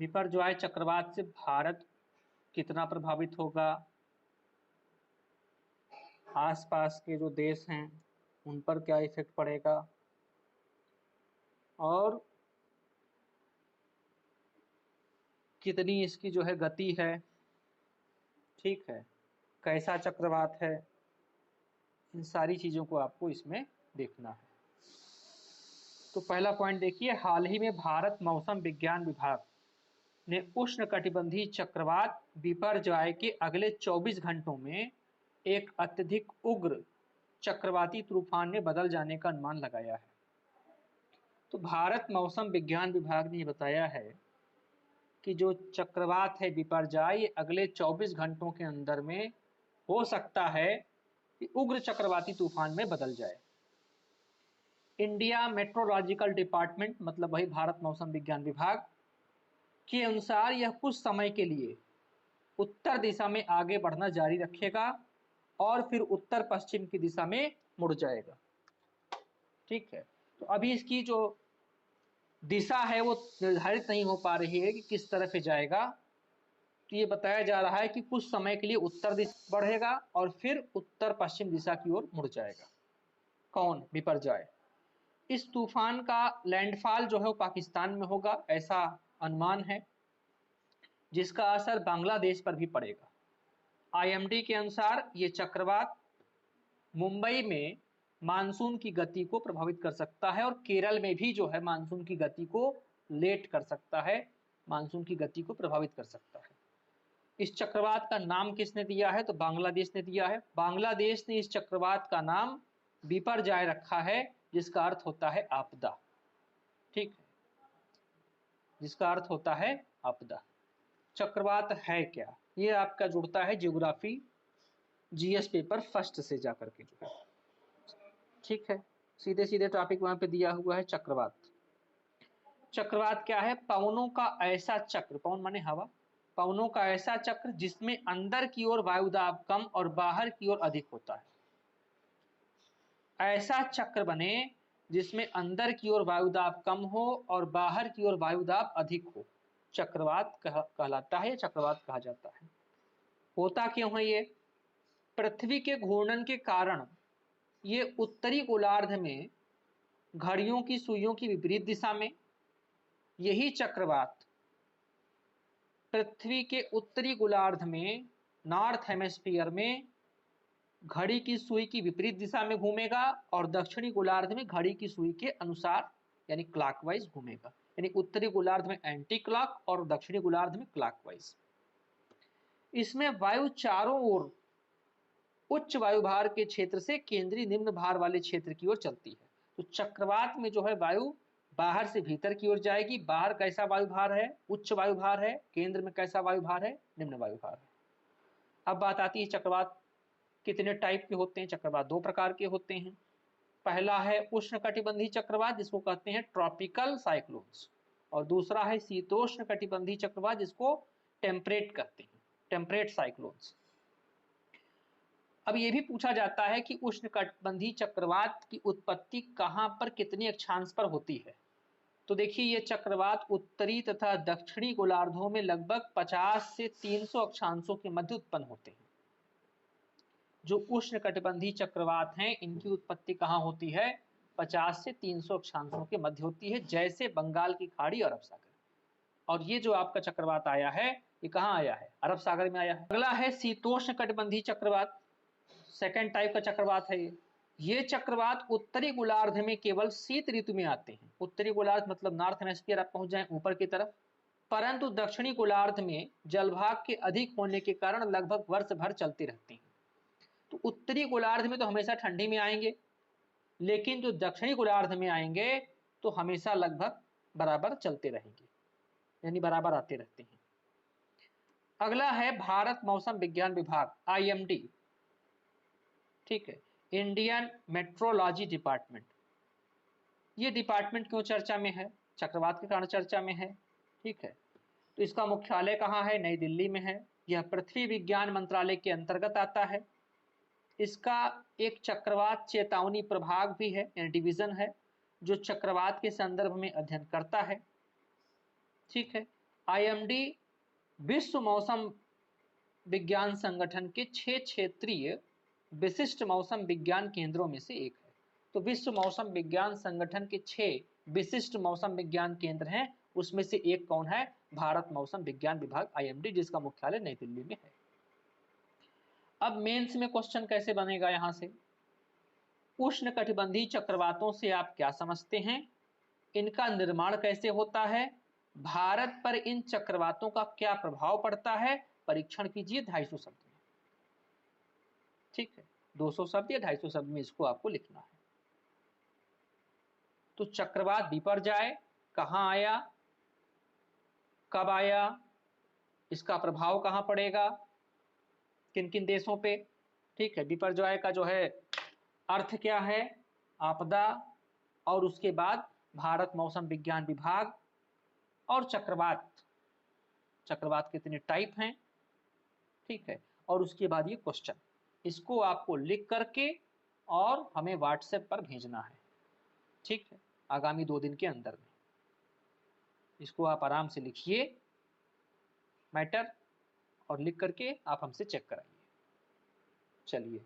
बिपरजॉय चक्रवात से भारत कितना प्रभावित होगा, आसपास के जो देश हैं उन पर क्या इफेक्ट पड़ेगा, और कितनी इसकी जो है गति है, ठीक है, कैसा चक्रवात है, इन सारी चीजों को आपको इसमें देखना है। तो पहला पॉइंट देखिए, हाल ही में भारत मौसम विज्ञान विभाग ने उष्णकटिबंधीय चक्रवात बिपरजॉय के अगले 24 घंटों में एक अत्यधिक उग्र चक्रवाती तूफान में बदल जाने का अनुमान लगाया है। तो भारत मौसम विज्ञान विभाग ने बताया है कि जो चक्रवात है बिपरजॉय, ये अगले 24 घंटों के अंदर में हो सकता है कि उग्र चक्रवाती तूफान में बदल जाए। इंडिया मेट्रोलॉजिकल डिपार्टमेंट, मतलब वही भारत मौसम विज्ञान विभाग के अनुसार यह कुछ समय के लिए उत्तर दिशा में आगे बढ़ना जारी रखेगा और फिर उत्तर पश्चिम की दिशा में मुड़ जाएगा। ठीक है, तो अभी इसकी जो दिशा है वो निर्धारित नहीं हो पा रही है कि किस तरफ जाएगा। तो ये बताया जा रहा है कि कुछ समय के लिए उत्तर दिशा बढ़ेगा और फिर उत्तर पश्चिम दिशा की ओर मुड़ जाएगा। कौन? बिपरजॉय। इस तूफान का लैंडफॉल जो है वो पाकिस्तान में होगा, ऐसा अनुमान है, जिसका असर बांग्लादेश पर भी पड़ेगा। आईएमडी के अनुसार ये चक्रवात मुंबई में मानसून की गति को प्रभावित कर सकता है और केरल में भी जो है मानसून की गति को लेट कर सकता है, मानसून की गति को प्रभावित कर सकता है। इस चक्रवात का नाम किसने दिया है? तो बांग्लादेश ने दिया है। बांग्लादेश ने इस चक्रवात का नाम बिपरजॉय रखा है, जिसका अर्थ होता है आपदा। ठीक है, जिसका अर्थ होता है आपदा। चक्रवात है क्या? ये आपका जुड़ता है ज्योग्राफी जीएस पेपर फर्स्ट से जाकर के जो है। ठीक है, सीधे सीधे टॉपिक वहां पे दिया हुआ है। चक्रवात, चक्रवात क्या है? पवनों का ऐसा चक्र, पवन माने हवा, पवनों का ऐसा चक्र जिसमें अंदर की ओर वायुदाब कम और बाहर की ओर अधिक होता है। ऐसा चक्र बने जिसमें अंदर की ओर वायुदाब कम हो और बाहर की ओर वायुदाब अधिक हो, चक्रवात कहलाता है, चक्रवात कहा जाता है। होता क्यों है ये? पृथ्वी के घूर्णन के कारण ये उत्तरी गोलार्ध में घड़ियों की सुइयों की विपरीत दिशा में, यही चक्रवात पृथ्वी के उत्तरी गोलार्ध में नॉर्थ हेमिस्फीयर में घड़ी की सुई की विपरीत दिशा में घूमेगा और दक्षिणी गोलार्ध में घड़ी की सुई के अनुसार यानी क्लॉकवाइज घूमेगा। यानी उत्तरी गोलार्ध में एंटी क्लॉक और दक्षिणी गोलार्ध में क्लॉकवाइज। इसमें वायु चारों ओर उच्च वायुभार के क्षेत्र से केंद्रीय निम्न भार वाले क्षेत्र की ओर चलती है। तो चक्रवात में जो है वायु बाहर से भीतर की ओर जाएगी। बाहर कैसा वायुभार है? उच्च वायुभार है। केंद्र में कैसा वायुभार है? निम्न वायुभार है। अब बात आती है चक्रवात कितने टाइप के होते हैं। चक्रवात दो प्रकार के होते हैं। पहला है उष्णकटिबंधीय चक्रवात, जिसको कहते हैं ट्रॉपिकल साइक्लोन्स, और दूसरा है शीतोष्ण कटिबंधीय चक्रवात, जिसको टेम्परेट कहते हैं, टेम्परेट साइक्लोन्स। अब यह भी पूछा जाता है कि उष्णकटिबंधीय चक्रवात की उत्पत्ति कहां पर, कितने अक्षांश पर होती है। तो देखिए, ये चक्रवात उत्तरी तथा दक्षिणी गोलार्धों में लगभग 50 से 300 अक्षांशों के मध्य उत्पन्न होते हैं। जो उष्णकटिबंधीय चक्रवात हैं, इनकी उत्पत्ति कहां होती है? 50 से 300 अक्षांशों के मध्य होती है, जैसे बंगाल की खाड़ी, अरब सागर। और ये जो आपका चक्रवात आया है, ये कहां आया है? अरब सागर में आया है। अगला है शीतोष्ण कटिबंधीय चक्रवात, सेकेंड टाइप का चक्रवात है ये चक्रवात उत्तरी गोलार्ध में केवल शीत ऋतु में आते हैं। उत्तरी गोलार्ध मतलब नॉर्थ हेमिस्फीयर आप पहुंच जाएं ऊपर की तरफ, परंतु दक्षिणी गोलार्ध में जलभाग के अधिक होने के कारण लगभग वर्ष भर चलते रहते हैं। तो उत्तरी गोलार्ध में तो हमेशा ठंडी में आएंगे, लेकिन जो दक्षिणी गोलार्ध में आएंगे तो हमेशा लगभग बराबर चलते रहेंगे, यानी बराबर आते रहते हैं। अगला है भारत मौसम विज्ञान विभाग, आईएमडी। ठीक है, इंडियन मेट्रोलॉजी डिपार्टमेंट। ये डिपार्टमेंट क्यों चर्चा में है? चक्रवात के कारण चर्चा में है। ठीक है, तो इसका मुख्यालय कहाँ है? नई दिल्ली में है। यह पृथ्वी विज्ञान मंत्रालय के अंतर्गत आता है। इसका एक चक्रवात चेतावनी प्रभाग भी है, यानी डिवीजन है, जो चक्रवात के संदर्भ में अध्ययन करता है। ठीक है, आईएमडी विश्व मौसम विज्ञान संगठन के 6 क्षेत्रीय विशिष्ट मौसम विज्ञान केंद्रों में से एक है। तो विश्व मौसम विज्ञान संगठन के 6 विशिष्ट मौसम विज्ञान केंद्र हैं, उसमें से एक कौन है? भारत मौसम विज्ञान विभाग आईएमडी, जिसका मुख्यालय नई दिल्ली में है। अब मेंस में क्वेश्चन कैसे बनेगा? यहां से उष्णकटिबंधीय चक्रवातों से आप क्या समझते हैं, इनका निर्माण कैसे होता है, भारत पर इन चक्रवातों का क्या प्रभाव पड़ता है, परीक्षण कीजिए 250 शब्द में। ठीक है, 200 शब्द या 250 शब्द में इसको आपको लिखना है। तो चक्रवात बिपरजॉय कहां आया, कब आया, इसका प्रभाव कहां पड़ेगा, किन किन देशों पे? ठीक है, बिपरजॉय का जो है अर्थ क्या है? आपदा। और उसके बाद भारत मौसम विज्ञान विभाग। और चक्रवात, चक्रवात कितने टाइप हैं? ठीक है, और उसके बाद ये क्वेश्चन, इसको आपको लिख करके और हमें व्हाट्सएप पर भेजना है। ठीक है, आगामी 2 दिन के अंदर में इसको आप आराम से लिखिए मैटर, और लिख करके आप हमसे चेक कराइए। चलिए।